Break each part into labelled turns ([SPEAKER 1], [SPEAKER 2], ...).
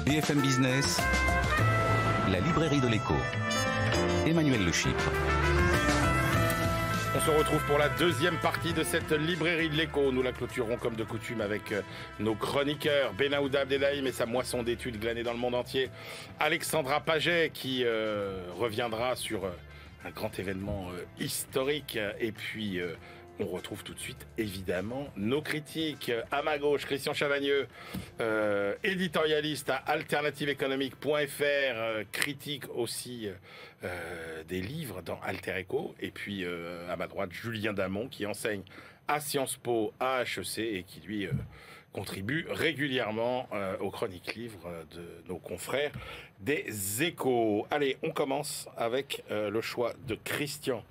[SPEAKER 1] BFM Business, la librairie de l'écho. Emmanuel Le Chypre.
[SPEAKER 2] On se retrouve pour la deuxième partie de cette librairie de l'écho. Nous la clôturons comme de coutume avec nos chroniqueurs Benaouda Abdelhaim et sa moisson d'études glanées dans le monde entier. Alexandra Paget qui reviendra sur un grand événement historique. Et puis on retrouve tout de suite évidemment nos critiques. À ma gauche, Christian Chavagneux, éditorialiste à alternativeéconomique.fr, critique aussi des livres dans Alter Echo. Et puis à ma droite, Julien Damon qui enseigne à Sciences Po, à HEC et qui lui contribue régulièrement aux chroniques livres de nos confrères des Échos. Allez, on commence avec le choix de Christian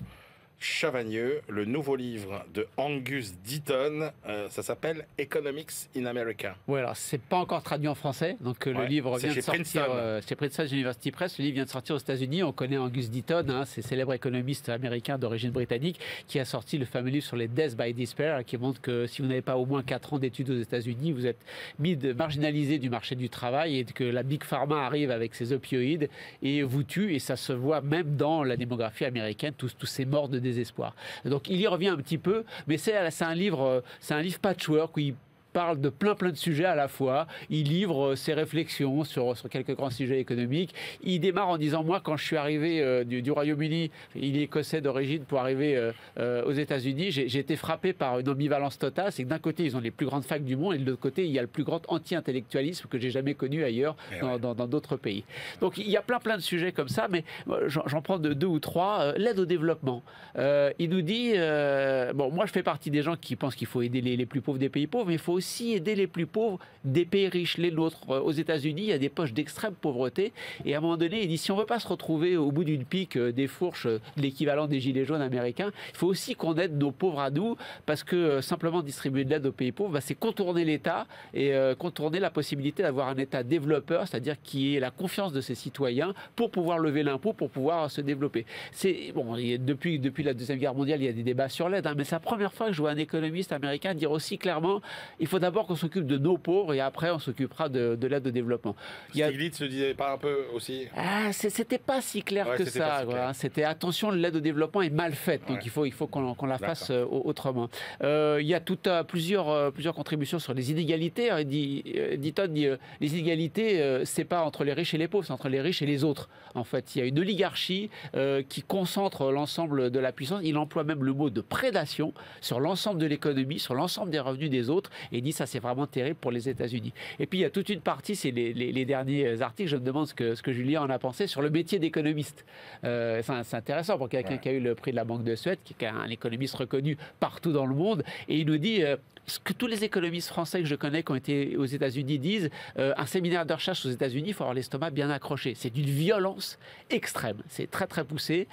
[SPEAKER 2] Chavagneux, le nouveau livre de Angus Deaton, ça s'appelle Economics in America.
[SPEAKER 3] Oui, alors c'est pas encore traduit en français, donc le livre vient de sortir chez Princeton University Press. Le livre vient de sortir aux États-Unis. On connaît Angus Deaton, ce célèbre économiste américain d'origine britannique, qui a sorti le fameux livre sur les Death by Despair, qui montre que si vous n'avez pas au moins 4 ans d'études aux États-Unis, vous êtes marginalisé du marché du travail et que la Big Pharma arrive avec ses opioïdes et vous tue. Et ça se voit même dans la démographie américaine, tous ces morts de désespoir. Donc il y revient un petit peu, mais c'est un livre patchwork où il parle de plein de sujets à la fois. Il livre ses réflexions sur quelques grands sujets économiques. Il démarre en disant, moi, quand je suis arrivé du Royaume-Uni, il est écossais d'origine, pour arriver aux États-Unis, j'ai été frappé par une ambivalence totale. C'est que d'un côté, ils ont les plus grandes facs du monde, et de l'autre côté, il y a le plus grand anti-intellectualisme que j'ai jamais connu ailleurs dans d'autres pays. Donc il y a plein de sujets comme ça, mais j'en prends deux ou trois. L'aide au développement. Il nous dit, bon, moi je fais partie des gens qui pensent qu'il faut aider les plus pauvres des pays pauvres, mais il faut aussi aider les plus pauvres des pays riches, les nôtres. Aux États-Unis, il y a des poches d'extrême pauvreté. Et à un moment donné, il dit, si on ne veut pas se retrouver au bout d'une pique des fourches, de l'équivalent des gilets jaunes américains, il faut aussi qu'on aide nos pauvres à nous, parce que simplement distribuer de l'aide aux pays pauvres, c'est contourner l'État et contourner la possibilité d'avoir un État développeur, c'est-à-dire qui ait la confiance de ses citoyens pour pouvoir lever l'impôt, pour pouvoir se développer. Bon, depuis la Deuxième Guerre mondiale, il y a des débats sur l'aide, mais c'est la première fois que je vois un économiste américain dire aussi clairement, il faut d'abord qu'on s'occupe de nos pauvres et après on s'occupera de l'aide au développement.
[SPEAKER 2] Stiglitz ne disait pas un peu aussi?
[SPEAKER 3] C'était pas si clair que ça. C'était attention, l'aide au développement est mal faite, donc il faut qu'on la fasse autrement. Il y a plusieurs contributions sur les inégalités. Deaton dit les inégalités, c'est pas entre les riches et les pauvres, c'est entre les riches et les autres. En fait, il y a une oligarchie qui concentre l'ensemble de la puissance. Il emploie même le mot de prédation sur l'ensemble de l'économie, sur l'ensemble des revenus des autres, et il dit ça c'est vraiment terrible pour les États-Unis. Et puis il y a toute une partie, c'est les derniers articles, je me demande ce que Julien en a pensé sur le métier d'économiste. C'est intéressant pour quelqu'un qui a eu le prix de la Banque de Suède, qui est un économiste reconnu partout dans le monde, et il nous dit ce que tous les économistes français que je connais qui ont été aux États-Unis disent, un séminaire de recherche aux États-Unis, il faut avoir l'estomac bien accroché. C'est d'une violence extrême. C'est très poussé.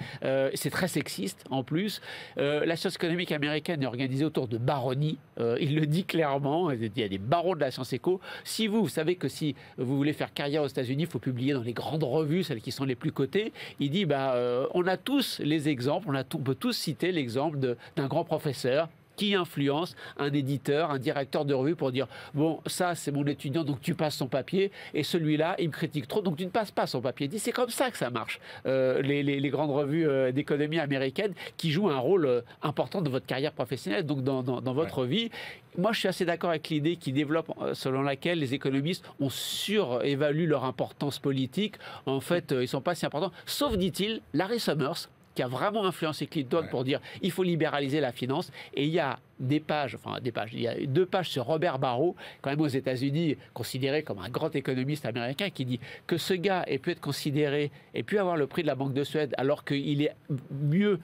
[SPEAKER 3] C'est très sexiste en plus. La science économique américaine est organisée autour de baronnies. Il le dit clairement. Il y a des barons de la science éco. Si vous savez que si vous voulez faire carrière aux États-Unis, il faut publier dans les grandes revues, celles qui sont les plus cotées. Il dit, on a tous les exemples, on peut tous citer l'exemple d'un grand professeur qui influence un éditeur, un directeur de revue pour dire bon, ça c'est mon étudiant, donc tu passes son papier, et celui-là il me critique trop, donc tu ne passes pas son papier. Il dit c'est comme ça que ça marche. Les grandes revues d'économie américaines qui jouent un rôle important dans votre carrière professionnelle, donc dans votre vie. Moi je suis assez d'accord avec l'idée qui développe selon laquelle les économistes ont surévalué leur importance politique. En fait, ils ne sont pas si importants, sauf, dit-il, Larry Summers, qui a vraiment influencé Clinton pour dire il faut libéraliser la finance. Et il y a il y a 2 pages sur Robert Barro, quand même aux États-Unis, considéré comme un grand économiste américain, qui dit que ce gars ait pu être considéré et pu avoir le prix de la Banque de Suède, alors qu'il est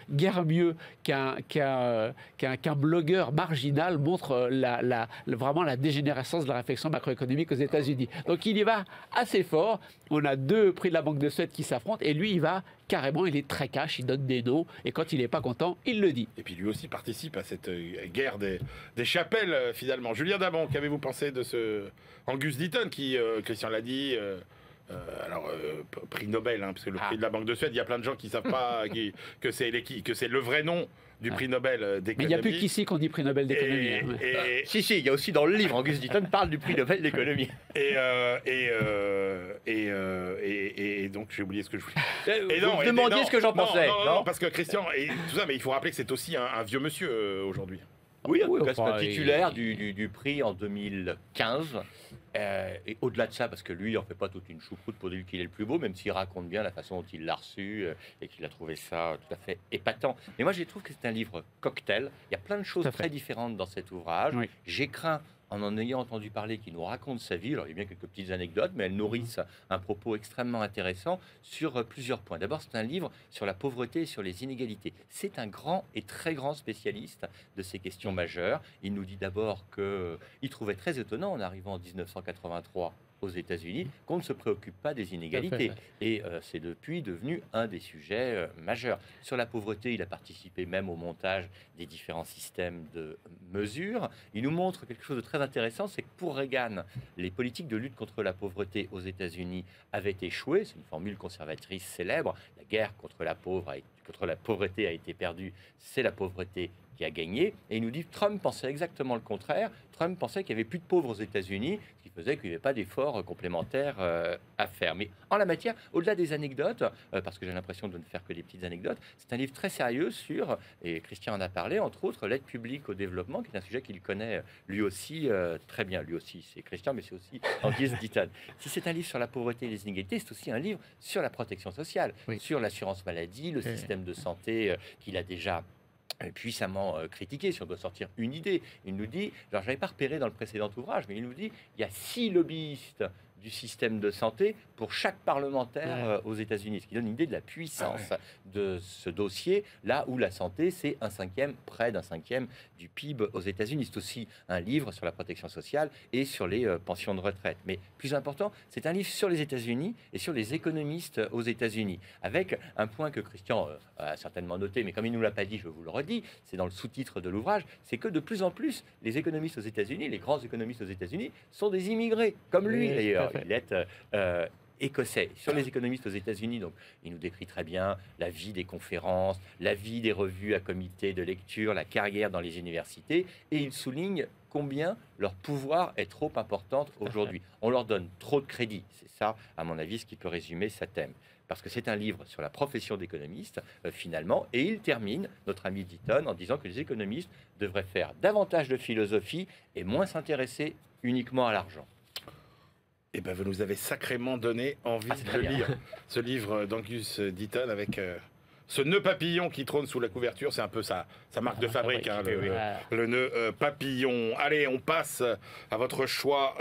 [SPEAKER 3] guère mieux qu'un blogueur marginal, montre vraiment la dégénérescence de la réflexion macroéconomique aux États-Unis. Donc il y va assez fort. On a 2 prix de la Banque de Suède qui s'affrontent, et lui, il va carrément, il est très cash, il donne des noms, et quand il n'est pas content, il le dit.
[SPEAKER 2] Et puis lui aussi participe à cette guerre des chapelles, finalement. Julien Damon, qu'avez-vous pensé de ce Angus Deaton qui, Christian l'a dit, prix Nobel, parce que le prix de la Banque de Suède, il y a plein de gens qui ne savent pas que c'est le vrai nom du prix Nobel d'économie.
[SPEAKER 3] Mais il n'y a plus qu'ici qu'on dit prix Nobel d'économie.
[SPEAKER 4] Si, il y a aussi dans le livre, Auguste Deaton parle du prix Nobel d'économie.
[SPEAKER 2] Et donc j'ai oublié ce que je voulais.
[SPEAKER 4] Vous me demandiez ce que j'en pensais.
[SPEAKER 2] Non, parce que Christian, et tout ça, mais il faut rappeler que c'est aussi un vieux monsieur aujourd'hui.
[SPEAKER 4] Oui, en tout cas, c'est un titulaire du prix en 2015. Et au-delà de ça, parce que lui, il n'en fait pas toute une choucroute pour dire qu'il est le plus beau, même s'il raconte bien la façon dont il l'a reçu et qu'il a trouvé ça tout à fait épatant. Mais moi, je trouve que c'est un livre cocktail. Il y a plein de choses très différentes dans cet ouvrage. Oui. J'ai craint, en ayant entendu parler, qu'il nous raconte sa vie. Alors, il y a bien quelques petites anecdotes, mais elles nourrissent un propos extrêmement intéressant sur plusieurs points. D'abord, c'est un livre sur la pauvreté et sur les inégalités. C'est un grand et très grand spécialiste de ces questions majeures. Il nous dit d'abord qu'il trouvait très étonnant, en arrivant en 1983 aux États-Unis, qu'on ne se préoccupe pas des inégalités. Et c'est depuis devenu un des sujets majeurs. Sur la pauvreté, il a participé même au montage des différents systèmes de mesure. Il nous montre quelque chose de très intéressant, c'est que pour Reagan, les politiques de lutte contre la pauvreté aux États-Unis avaient échoué. C'est une formule conservatrice célèbre. La guerre contre la pauvreté a été perdue. C'est la pauvreté qui a gagné. Et il nous dit que Trump pensait exactement le contraire. Trump pensait qu'il n'y avait plus de pauvres aux États-Unis, ce qui faisait qu'il n'y avait pas d'efforts complémentaires à faire. Mais en la matière, au-delà des anecdotes, parce que j'ai l'impression de ne faire que des petites anecdotes, c'est un livre très sérieux sur, et Christian en a parlé, entre autres, l'aide publique au développement, qui est un sujet qu'il connaît lui aussi très bien. Lui aussi, c'est Christian, mais c'est aussi Auguste Deaton. Si c'est un livre sur la pauvreté et les inégalités, c'est aussi un livre sur la protection sociale, sur l'assurance maladie, le système de santé qu'il a déjà puissamment critiqué. Si on doit sortir une idée, il nous dit, alors j'avais pas repéré dans le précédent ouvrage, mais il nous dit, il y a 6 lobbyistes du système de santé pour chaque parlementaire aux États-Unis, ce qui donne une idée de la puissance de ce dossier, là où la santé, c'est près d'un cinquième du PIB aux États-Unis. C'est aussi un livre sur la protection sociale et sur les pensions de retraite. Mais plus important, c'est un livre sur les États-Unis et sur les économistes aux États-Unis, avec un point que Christian a certainement noté, mais comme il ne nous l'a pas dit, je vous le redis, c'est dans le sous-titre de l'ouvrage, c'est que de plus en plus, les économistes aux États-Unis, les grands économistes aux États-Unis, sont des immigrés, comme lui d'ailleurs. Il est écossais. Sur les économistes aux États-Unis, donc, il nous décrit très bien la vie des conférences, la vie des revues à comité de lecture, la carrière dans les universités, et il souligne combien leur pouvoir est trop important aujourd'hui. On leur donne trop de crédit. C'est ça, à mon avis, ce qui peut résumer sa thème. Parce que c'est un livre sur la profession d'économiste, finalement, et il termine, notre ami Deaton, en disant que les économistes devraient faire davantage de philosophie et moins s'intéresser uniquement à l'argent.
[SPEAKER 2] Eh ben, vous nous avez sacrément donné envie de lire ce livre d'Auguste Deaton avec ce nœud papillon qui trône sous la couverture. C'est un peu sa marque de fabrique, hein, le nœud papillon. Allez, on passe à votre choix,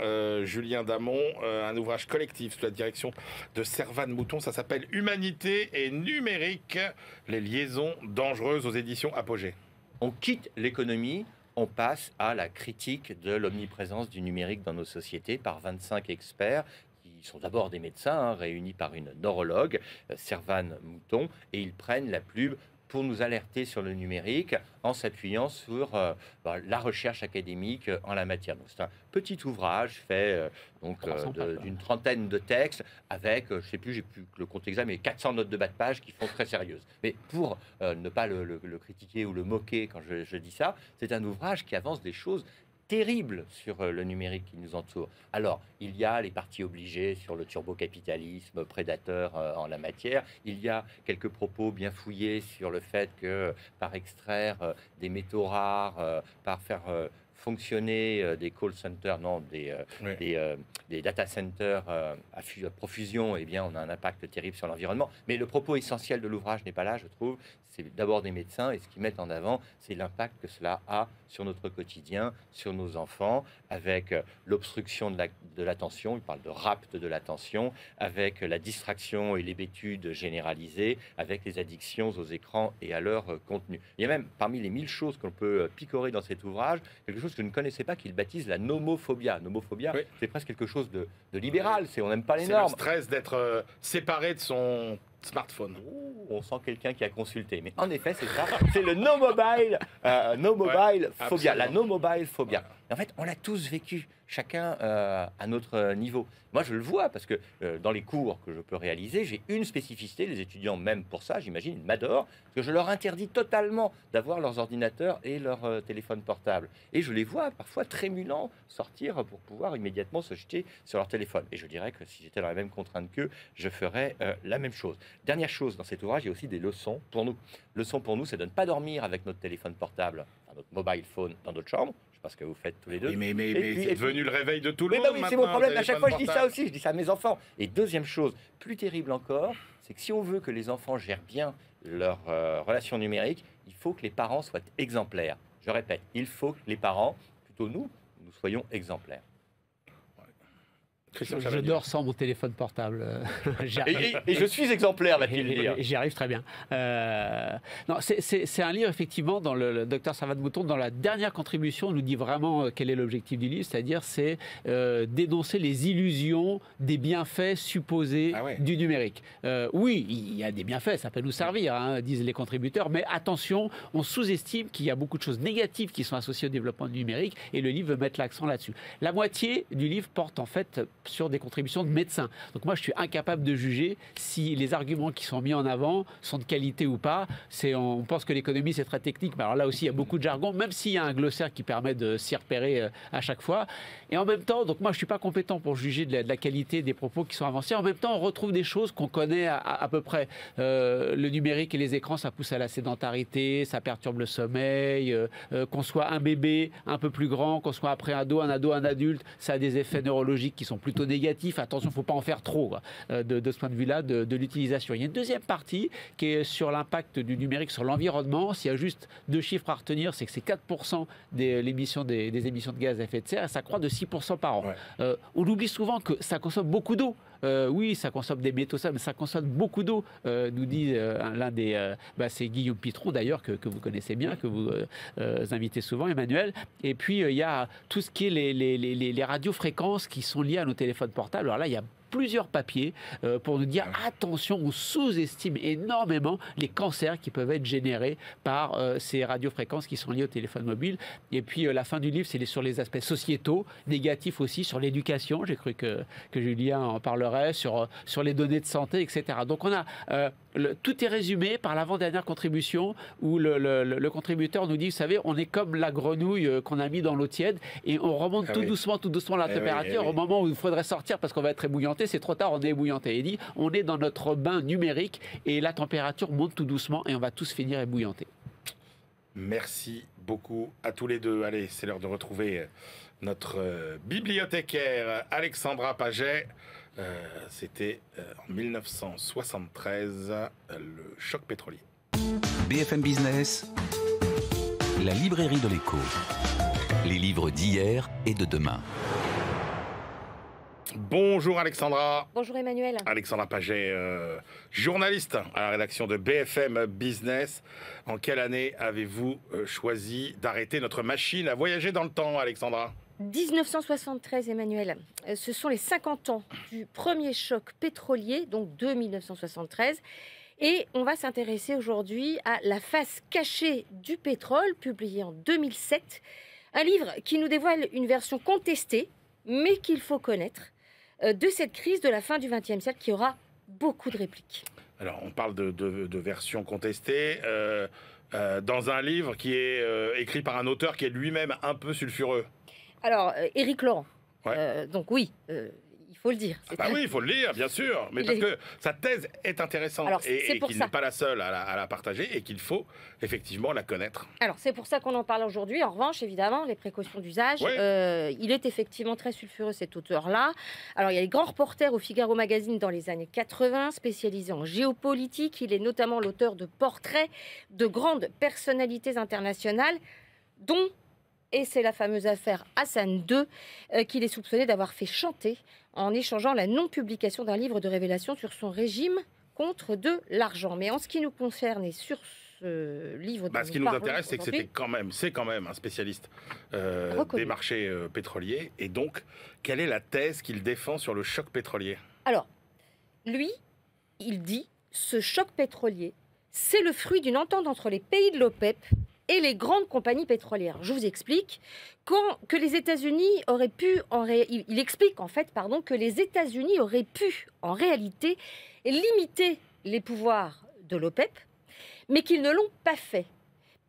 [SPEAKER 2] Julien Damon, un ouvrage collectif sous la direction de Servan Mouton. Ça s'appelle Humanité et numérique, les liaisons dangereuses, aux éditions Apogée.
[SPEAKER 4] On quitte l'économie. On passe à la critique de l'omniprésence du numérique dans nos sociétés par 25 experts qui sont d'abord des médecins réunis par une neurologue, Servan Mouton, et ils prennent la plume pour nous alerter sur le numérique en s'appuyant sur la recherche académique en la matière. Donc, c'est un petit ouvrage fait d'une trentaine de textes avec, je ne sais plus, j'ai plus le compte exact, mais 400 notes de bas de page qui font très sérieuses. Mais pour ne pas le critiquer ou le moquer quand je dis ça, c'est un ouvrage qui avance des choses terrible sur le numérique qui nous entoure. Alors, il y a les parties obligées sur le turbocapitalisme prédateur en la matière. Il y a quelques propos bien fouillés sur le fait que par extraire des métaux rares, par faire fonctionner des call centers, des data centers à profusion, eh bien, on a un impact terrible sur l'environnement. Mais le propos essentiel de l'ouvrage n'est pas là, je trouve. C'est d'abord des médecins, et ce qu'ils mettent en avant, c'est l'impact que cela a sur notre quotidien, sur nos enfants, avec l'obstruction de l'attention, il parle de rapt de l'attention, avec la distraction et l'hébétude généralisée, avec les addictions aux écrans et à leur contenu. Il y a même, parmi les 1000 choses qu'on peut picorer dans cet ouvrage, quelque chose que je ne connaissais pas, qu'il baptise la nomophobia. Nomophobia, oui. C'est presque quelque chose de libéral, on n'aime pas les normes.
[SPEAKER 2] C'est le stress d'être séparé de son smartphone.
[SPEAKER 4] On sent quelqu'un qui a consulté. Mais en effet, c'est ça. C'est le no mobile phobia. La no mobile phobia. Et en fait, on l'a tous vécu, chacun à notre niveau. Moi, je le vois parce que dans les cours que je peux réaliser, j'ai une spécificité. Les étudiants, même pour ça, j'imagine, ils m'adorent, parce que je leur interdis totalement d'avoir leurs ordinateurs et leurs téléphones portables. Et je les vois parfois trémulants sortir pour pouvoir immédiatement se jeter sur leur téléphone. Et je dirais que si j'étais dans la même contrainte qu'eux, je ferais la même chose. Dernière chose, dans cet ouvrage, il y a aussi des leçons pour nous. Leçon pour nous, c'est de ne pas dormir avec notre téléphone portable, enfin, notre mobile phone dans notre chambre. Je sais pas ce que vous faites tous les deux.
[SPEAKER 2] Mais c'est devenu le réveil de tout le monde.
[SPEAKER 4] Oui, c'est mon problème. À chaque fois, je dis ça aussi. Je dis ça à mes enfants. Et deuxième chose, plus terrible encore, c'est que si on veut que les enfants gèrent bien leur relation numérique, il faut que les parents soient exemplaires. Je répète, il faut que les parents, plutôt nous soyons exemplaires.
[SPEAKER 3] Je dors sans mon téléphone portable.
[SPEAKER 4] Et je suis exemplaire, va-t-il dire.
[SPEAKER 3] J'y arrive très bien. Non, c'est un livre, effectivement, dans le docteur Servat-Mouton, dans la dernière contribution, on nous dit vraiment quel est l'objectif du livre, c'est-à-dire c'est dénoncer les illusions des bienfaits supposés du numérique. Oui, il y a des bienfaits, ça peut nous servir, hein, disent les contributeurs, mais attention, on sous-estime qu'il y a beaucoup de choses négatives qui sont associées au développement du numérique, et le livre veut mettre l'accent là-dessus. La moitié du livre porte en fait sur des contributions de médecins. Donc moi, je suis incapable de juger si les arguments qui sont mis en avant sont de qualité ou pas. On pense que l'économie, c'est très technique, mais alors là aussi, il y a beaucoup de jargon, même s'il y a un glossaire qui permet de s'y repérer à chaque fois. Et en même temps, donc moi, je ne suis pas compétent pour juger de la qualité des propos qui sont avancés. En même temps, on retrouve des choses qu'on connaît à peu près. Le numérique et les écrans, ça pousse à la sédentarité, ça perturbe le sommeil. Qu'on soit un bébé un peu plus grand, qu'on soit après un ado, un adulte, ça a des effets neurologiques qui sont plutôt négatif. Attention, il ne faut pas en faire trop de ce point de vue-là, de l'utilisation. Il y a une deuxième partie qui est sur l'impact du numérique sur l'environnement. S'il y a juste deux chiffres à retenir, c'est que c'est 4% des émissions de gaz à effet de serre et ça croît de 6% par an. On oublie souvent que ça consomme beaucoup d'eau. Oui, ça consomme des métaux, mais ça consomme beaucoup d'eau, nous dit l'un des... c'est Guillaume Pitron, d'ailleurs, que vous connaissez bien, que vous invitez souvent, Emmanuel. Et puis, il y a tout ce qui est les radiofréquences qui sont liées à nos téléphones portables. Alors là, il y a plusieurs papiers pour nous dire attention, on sous-estime énormément les cancers qui peuvent être générés par ces radiofréquences qui sont liées au téléphone mobile. Et puis la fin du livre, c'est sur les aspects sociétaux, négatifs aussi, sur l'éducation. J'ai cru que Julien en parlerait, sur les données de santé, etc. Donc on a tout est résumé par l'avant-dernière contribution où le contributeur nous dit, vous savez, on est comme la grenouille qu'on a mis dans l'eau tiède et on remonte tout doucement la température au moment où il faudrait sortir parce qu'on va être ébouillanté. C'est trop tard, on est ébouillanté. Il dit, on est dans notre bain numérique et la température monte tout doucement et on va tous finir ébouillantés.
[SPEAKER 2] Merci beaucoup à tous les deux. Allez, c'est l'heure de retrouver notre bibliothécaire Alexandra Paget. C'était en 1973, le choc pétrolier.
[SPEAKER 1] BFM Business, la librairie de l'écho. Les livres d'hier et de demain.
[SPEAKER 2] Bonjour Alexandra.
[SPEAKER 5] Bonjour Emmanuel.
[SPEAKER 2] Alexandra Paget, journaliste à la rédaction de BFM Business. En quelle année avez-vous choisi d'arrêter notre machine à voyager dans le temps, Alexandra ?
[SPEAKER 5] 1973, Emmanuel. Ce sont les 50 ans du premier choc pétrolier, donc de 1973. Et on va s'intéresser aujourd'hui à La face cachée du pétrole, publié en 2007. Un livre qui nous dévoile une version contestée, mais qu'il faut connaître, de cette crise de la fin du XXe siècle qui aura beaucoup de répliques.
[SPEAKER 2] Alors, on parle de version contestée dans un livre qui est écrit par un auteur qui est lui-même un peu sulfureux.
[SPEAKER 5] Alors, Éric Laurent. Donc oui, il faut le dire.
[SPEAKER 2] Oui, il faut le lire, bien sûr. Mais parce que sa thèse est intéressante et qu'il n'est pas la seule à la partager et qu'il faut effectivement la connaître.
[SPEAKER 5] Alors, c'est pour ça qu'on en parle aujourd'hui. En revanche, évidemment, les précautions d'usage. Il est effectivement très sulfureux, cet auteur-là. Alors, il y a les grands reporters au Figaro Magazine dans les années 80, spécialisés en géopolitique. Il est notamment l'auteur de portraits de grandes personnalités internationales, dont... Et c'est la fameuse affaire Hassan II qu'il est soupçonné d'avoir fait chanter en échangeant la non-publication d'un livre de révélation sur son régime contre de l'argent. Mais en ce qui nous concerne et sur ce livre...
[SPEAKER 2] ce qui nous intéresse, c'est que c'est quand même un spécialiste des marchés pétroliers. Et donc, quelle est la thèse qu'il défend sur le choc pétrolier ?
[SPEAKER 5] Alors, lui, il dit, ce choc pétrolier, c'est le fruit d'une entente entre les pays de l'OPEP et les grandes compagnies pétrolières. Je vous explique que les États-Unis auraient pu, il explique en fait, que les États-Unis auraient pu en réalité limiter les pouvoirs de l'OPEP, mais qu'ils ne l'ont pas fait.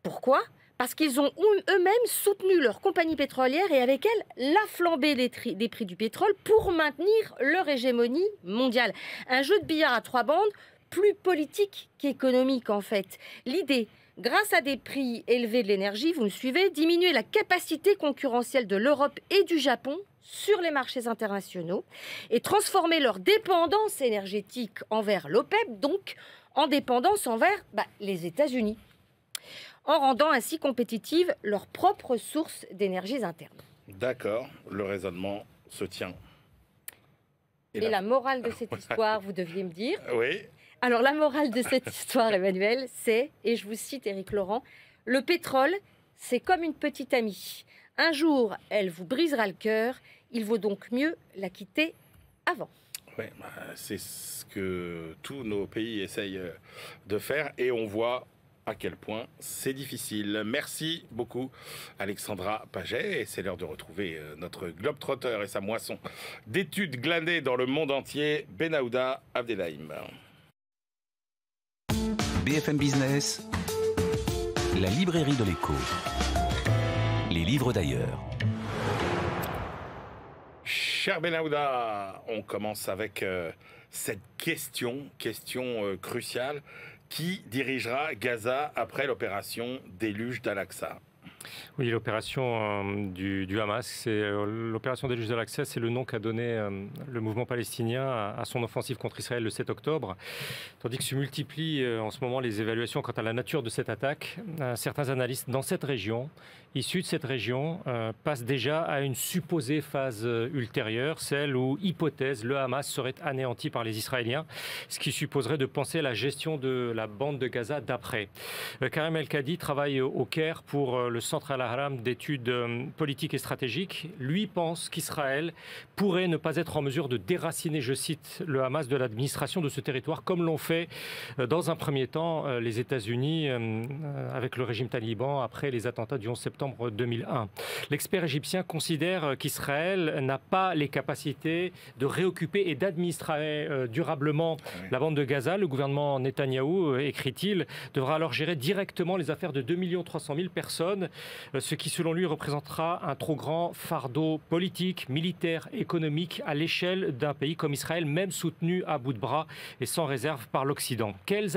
[SPEAKER 5] Pourquoi ? Parce qu'ils ont eux-mêmes soutenu leurs compagnies pétrolières et avec elles la flambée des prix du pétrole pour maintenir leur hégémonie mondiale. Un jeu de billard à 3 bandes, plus politique qu'économique en fait. L'idée, grâce à des prix élevés de l'énergie, vous me suivez, diminuer la capacité concurrentielle de l'Europe et du Japon sur les marchés internationaux et transformer leur dépendance énergétique envers l'OPEP, donc en dépendance envers les États-Unis, en rendant ainsi compétitives leurs propres sources d'énergie internes.
[SPEAKER 2] D'accord, le raisonnement se tient.
[SPEAKER 5] Et la morale de cette histoire, vous deviez me dire.
[SPEAKER 2] Oui.
[SPEAKER 5] Alors la morale de cette histoire, Emmanuel, c'est, et je vous cite Éric Laurent, le pétrole, c'est comme une petite amie. Un jour, elle vous brisera le cœur, il vaut donc mieux la quitter avant.
[SPEAKER 2] Oui, c'est ce que tous nos pays essayent de faire et on voit à quel point c'est difficile. Merci beaucoup Alexandra Paget et c'est l'heure de retrouver notre globetrotter et sa moisson d'études glanées dans le monde entier, Benahouda Abdelhaim.
[SPEAKER 1] BFM Business, la librairie de l'écho. Les livres d'ailleurs.
[SPEAKER 2] Cher Benahouda, on commence avec cette question cruciale. Qui dirigera Gaza après l'opération Déluge d'Al-Aqsa ?
[SPEAKER 6] Oui, l'opération du Hamas, c'est l'opération Déluge d'Al-Aqsa, c'est le nom qu'a donné le mouvement palestinien à son offensive contre Israël le 7 octobre. Tandis que se multiplient en ce moment les évaluations quant à la nature de cette attaque, certains analystes dans cette région, issus de cette région, passent déjà à une supposée phase ultérieure, celle où, hypothèse, le Hamas serait anéanti par les Israéliens, ce qui supposerait de penser la gestion de la bande de Gaza d'après. Karim El-Kadi travaille au Caire pour le Centre Al-Ahram d'études politiques et stratégiques. Lui pense qu'Israël pourrait ne pas être en mesure de déraciner, je cite, le Hamas de l'administration de ce territoire, comme l'ont fait dans un premier temps les États-Unis avec le régime taliban après les attentats du 11 septembre 2001. L'expert égyptien considère qu'Israël n'a pas les capacités de réoccuper et d'administrer durablement la bande de Gaza. Le gouvernement Netanyahou, écrit-il, devra alors gérer directement les affaires de 2 300 000 personnes, ce qui selon lui représentera un trop grand fardeau politique, militaire, économique à l'échelle d'un pays comme Israël, même soutenu à bout de bras et sans réserve par l'Occident. Quelles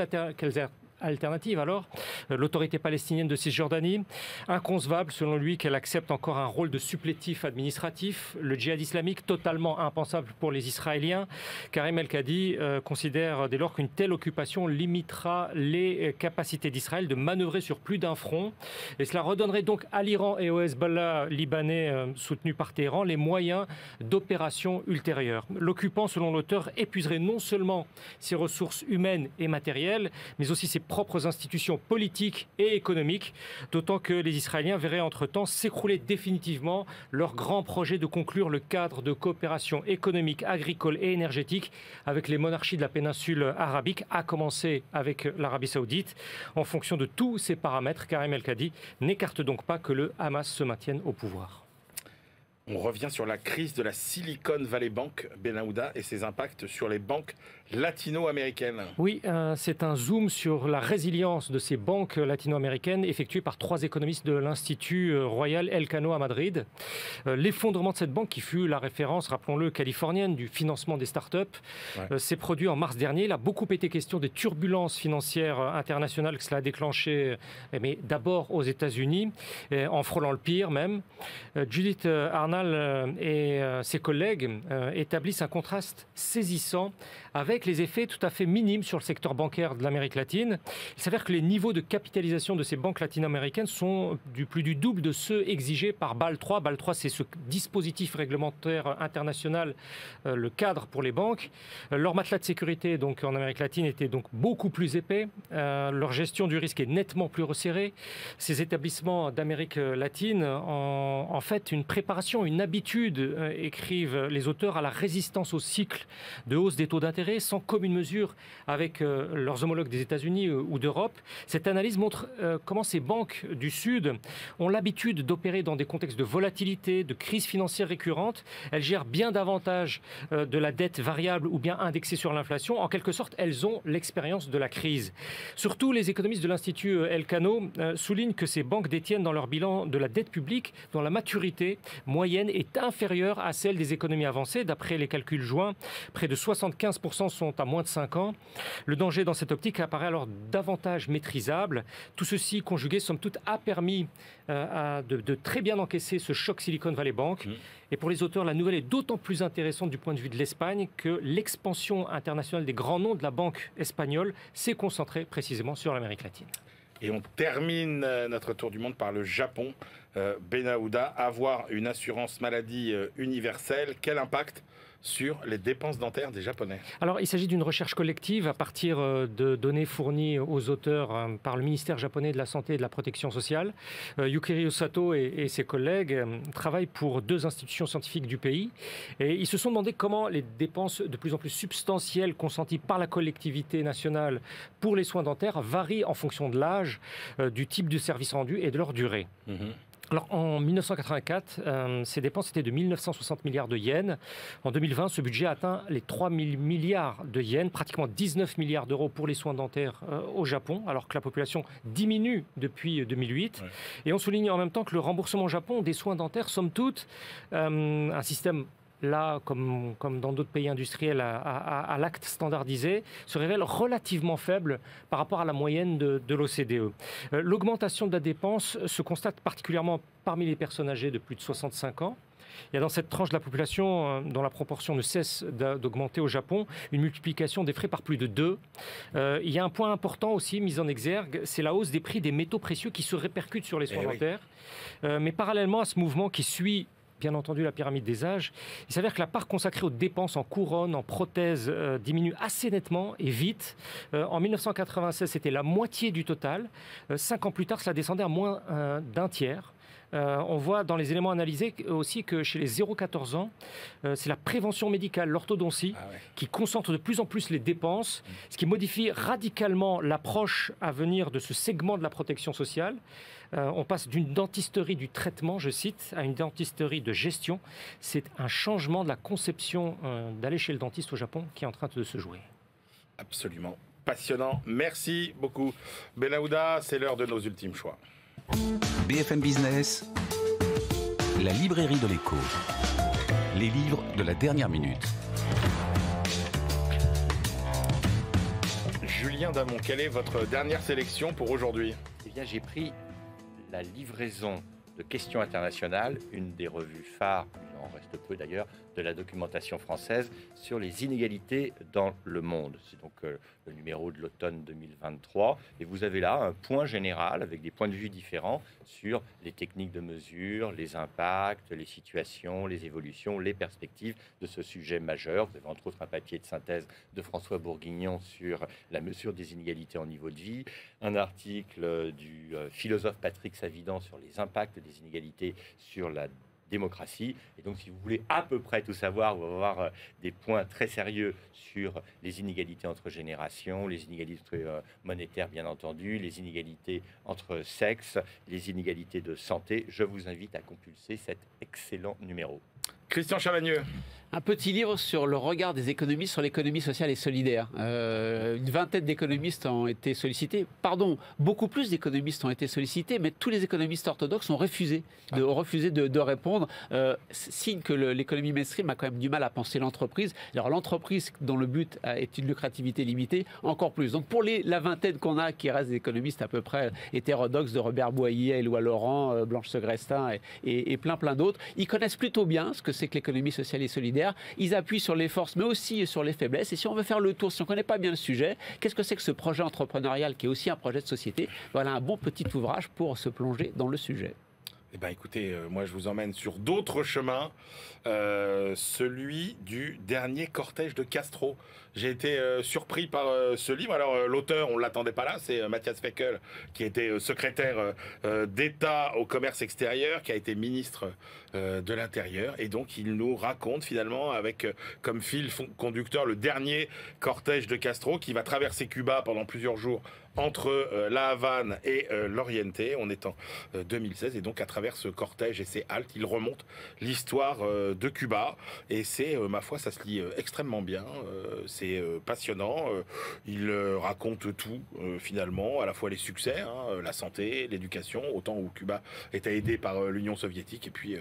[SPEAKER 6] alternative alors, l'autorité palestinienne de Cisjordanie, inconcevable selon lui qu'elle accepte encore un rôle de supplétif administratif, le djihad islamique totalement impensable pour les Israéliens. Karim El-Kadi considère dès lors qu'une telle occupation limitera les capacités d'Israël de manœuvrer sur plus d'un front et cela redonnerait donc à l'Iran et au Hezbollah libanais soutenu par Téhéran les moyens d'opérations ultérieures. L'occupant, selon l'auteur, épuiserait non seulement ses ressources humaines et matérielles, mais aussi ses propres institutions politiques et économiques, d'autant que les Israéliens verraient entre-temps s'écrouler définitivement leur grand projet de conclure le cadre de coopération économique, agricole et énergétique avec les monarchies de la péninsule arabique, à commencer avec l'Arabie saoudite. En fonction de tous ces paramètres, Karim El-Kadi n'écarte donc pas que le Hamas se maintienne au pouvoir.
[SPEAKER 2] On revient sur la crise de la Silicon Valley Bank, Benahouda, et ses impacts sur les banques latino-américaines.
[SPEAKER 6] Oui, c'est un zoom sur la résilience de ces banques latino-américaines effectué par 3 économistes de l'Institut Royal Elcano à Madrid. L'effondrement de cette banque, qui fut la référence, rappelons-le, californienne du financement des startups, s'est produit en mars dernier. Il a beaucoup été question des turbulences financières internationales que cela a déclenché, mais d'abord aux États-Unis, en frôlant le pire même. Judith Arnall et ses collègues établissent un contraste saisissant avec les effets tout à fait minimes sur le secteur bancaire de l'Amérique latine. Il s'avère que les niveaux de capitalisation de ces banques latino-américaines sont plus du double de ceux exigés par Bâle III. Bâle III, c'est ce dispositif réglementaire international, le cadre pour les banques. Leur matelas de sécurité donc, en Amérique latine était donc beaucoup plus épais. Leur gestion du risque est nettement plus resserrée. Ces établissements d'Amérique latine ont en fait une préparation, maintenant une habitude, écrivent les auteurs, à la résistance au cycle de hausse des taux d'intérêt sans commune mesure avec leurs homologues des États-Unis ou d'Europe. Cette analyse montre comment ces banques du Sud ont l'habitude d'opérer dans des contextes de volatilité, de crise financière récurrente. Elles gèrent bien davantage de la dette variable ou bien indexée sur l'inflation. En quelque sorte, elles ont l'expérience de la crise. Surtout, les économistes de l'Institut Elcano soulignent que ces banques détiennent dans leur bilan de la dette publique dont la maturité moyenne est inférieure à celle des économies avancées. D'après les calculs joints, près de 75% sont à moins de 5 ans. Le danger dans cette optique apparaît alors davantage maîtrisable. Tout ceci conjugué, somme toute, a permis de très bien encaisser ce choc Silicon Valley Bank. Et pour les auteurs, la nouvelle est d'autant plus intéressante du point de vue de l'Espagne que l'expansion internationale des grands noms de la banque espagnole s'est concentrée précisément sur l'Amérique latine.
[SPEAKER 2] Et on termine notre tour du monde par le Japon. Benahouda, avoir une assurance maladie universelle, quel impact sur les dépenses dentaires des Japonais? Alors,
[SPEAKER 6] il s'agit d'une recherche collective à partir de données fournies aux auteurs par le ministère japonais de la Santé et de la Protection sociale. Yukihiro Sato et ses collègues travaillent pour 2 institutions scientifiques du pays. Et ils se sont demandé comment les dépenses de plus en plus substantielles consenties par la collectivité nationale pour les soins dentaires varient en fonction de l'âge, du type de service rendu et de leur durée. Alors, en 1984, ces dépenses étaient de 1960 milliards de yens. En 2020, ce budget a atteint les 3 000 milliards de yens, pratiquement 19 milliards d'euros pour les soins dentaires au Japon, alors que la population diminue depuis 2008. Ouais. Et on souligne en même temps que le remboursement au Japon des soins dentaires, somme toute, un système là, comme dans d'autres pays industriels, à l'acte standardisé, se révèle relativement faible par rapport à la moyenne de l'OCDE. L'augmentation de la dépense se constate particulièrement parmi les personnes âgées de plus de 65 ans. Il y a dans cette tranche de la population, dont la proportion ne cesse d'augmenter au Japon, une multiplication des frais par plus de 2. Il y a un point important aussi mis en exergue, c'est la hausse des prix des métaux précieux qui se répercutent sur les soins dentaires. Mais parallèlement à ce mouvement qui suit bien entendu la pyramide des âges, il s'avère que la part consacrée aux dépenses en couronne, en prothèses, diminue assez nettement et vite. En 1996, c'était la moitié du total. 5 ans plus tard, cela descendait à moins d'un tiers. On voit dans les éléments analysés aussi que chez les 0-14 ans, c'est la prévention médicale, l'orthodontie, qui concentre de plus en plus les dépenses, ce qui modifie radicalement l'approche à venir de ce segment de la protection sociale. On passe d'une dentisterie du traitement, je cite, à une dentisterie de gestion. C'est un changement de la conception d'aller chez le dentiste au Japon qui est en train de se jouer.
[SPEAKER 2] Absolument passionnant. Merci beaucoup. Benahouda, c'est l'heure de nos ultimes choix.
[SPEAKER 1] BFM Business, la librairie de l'écho. Les livres de la dernière minute.
[SPEAKER 2] Julien Damon, quelle est votre dernière sélection pour aujourd'hui?
[SPEAKER 4] Eh bien, j'ai pris la livraison de Questions internationales, une des revues phares, il en reste peu d'ailleurs, de la documentation française sur les inégalités dans le monde. C'est donc le numéro de l'automne 2023. Et vous avez là un point général avec des points de vue différents sur les techniques de mesure, les impacts, les situations, les évolutions, les perspectives de ce sujet majeur. Vous avez entre autres un papier de synthèse de François Bourguignon sur la mesure des inégalités en niveau de vie, un article du philosophe Patrick Savidan sur les impacts des inégalités sur la démocratie. Et donc, si vous voulez à peu près tout savoir, vous allez avoir des points très sérieux sur les inégalités entre générations, les inégalités monétaires, bien entendu, les inégalités entre sexes, les inégalités de santé. Je vous invite à compulser cet excellent numéro.
[SPEAKER 2] Christian Chavagneux.
[SPEAKER 3] Un petit livre sur le regard des économistes sur l'économie sociale et solidaire. Une vingtaine d'économistes ont été sollicités. Pardon, beaucoup plus d'économistes ont été sollicités, mais tous les économistes orthodoxes ont refusé de répondre. Signe que l'économie mainstream a quand même du mal à penser l'entreprise. Alors l'entreprise dont le but est une lucrativité limitée, encore plus. Donc pour la vingtaine qu'on a, qui restent des économistes à peu près hétérodoxes, de Robert Boyer, Éloi Laurent, Blanche Segrestin et plein d'autres, ils connaissent plutôt bien ce que c'est que l'économie sociale et solidaire. Ils appuient sur les forces, mais aussi sur les faiblesses. Et si on veut faire le tour, si on ne connaît pas bien le sujet, qu'est-ce que c'est que ce projet entrepreneurial qui est aussi un projet de société? Voilà un bon petit ouvrage pour se plonger dans le sujet.
[SPEAKER 2] Eh ben, écoutez, moi, je vous emmène sur d'autres chemins. Celui du dernier cortège de Castro. J'ai été surpris par ce livre. Alors, l'auteur, on ne l'attendait pas là, c'est Matthias Fekl, qui était secrétaire d'État au commerce extérieur, qui a été ministre de l'Intérieur. Et donc, il nous raconte finalement, avec comme fil conducteur, le dernier cortège de Castro, qui va traverser Cuba pendant plusieurs jours entre La Havane et l'Oriente. On est en 2016 et donc à travers ce cortège et ces haltes, il remonte l'histoire de Cuba et c'est, ma foi, ça se lit extrêmement bien, c'est passionnant, il raconte tout finalement, à la fois les succès, hein, la santé, l'éducation, autant où Cuba était aidé par l'Union soviétique et puis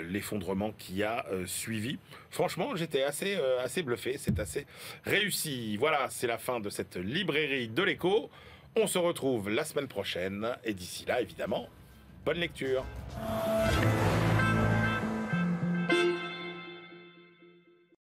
[SPEAKER 2] l'effondrement qui a suivi. Franchement, j'étais assez bluffé, c'est assez réussi. Voilà, c'est la fin de cette librairie de l'Écho. On se retrouve la semaine prochaine et d'ici là, évidemment, bonne lecture.